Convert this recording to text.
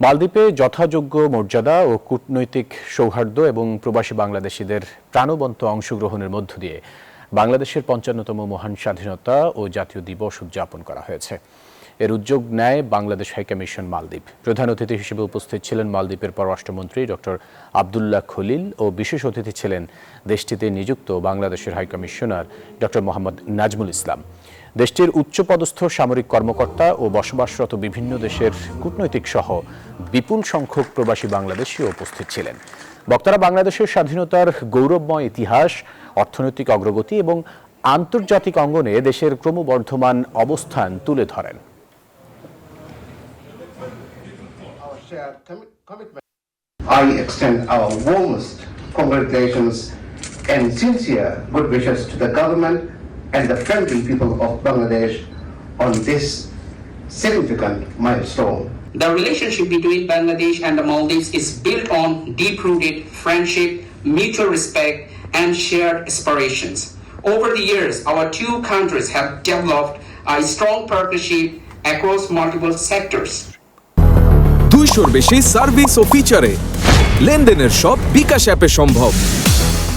মালদ্বীপে যথাযোগ্য মর্যাদা ও কূটনৈতিক সৌহার্দ্য এবং প্রবাসী বাংলাদেশিদের প্রাণবন্ত অংশগ্রহণের মধ্য দিয়ে বাংলাদেশের ৫৫তম মহান স্বাধীনতা ও জাতীয় দিবস উদযাপন করা হয়েছে। এর উদ্যোগ নেয় বাংলাদেশ হাইকমিশন মালদ্বীপ। প্রধান অতিথি হিসেবে উপস্থিত ছিলেন মালদ্বীপের পররাষ্ট্রমন্ত্রী ডক্টর আবদুল্লাহ খলিল ও বিশেষ অতিথি ছিলেন দেশটিতে নিযুক্ত বাংলাদেশের হাইকমিশনার ডক্টর মোহাম্মদ নাজমুল ইসলাম। দেশটির উচ্চপদস্থ সামরিক কর্মকর্তা ও বসবাসরত বিভিন্ন দেশের কূটনৈতিক সহ বিপুল সংখ্যক প্রবাসী বাংলাদেশী উপস্থিত ছিলেন। বক্তারা বাংলাদেশের স্বাধীনতার গৌরবময় ইতিহাস, অর্থনৈতিক অগ্রগতি এবং আন্তর্জাতিক অঙ্গনে দেশের ক্রমবর্ধমান অবস্থান তুলে ধরেন। I extend our warmest congratulations and sincere good wishes to the government and the friendly people of Bangladesh on this significant milestone. The relationship between Bangladesh and the Maldives is built on deep-rooted friendship, mutual respect, and shared aspirations. Over the years, our two countries have developed a strong partnership across multiple sectors. 200-র বেশি service ও ফিচারে লেনদেনের সব বিকাশ অ্যাপে সম্ভব।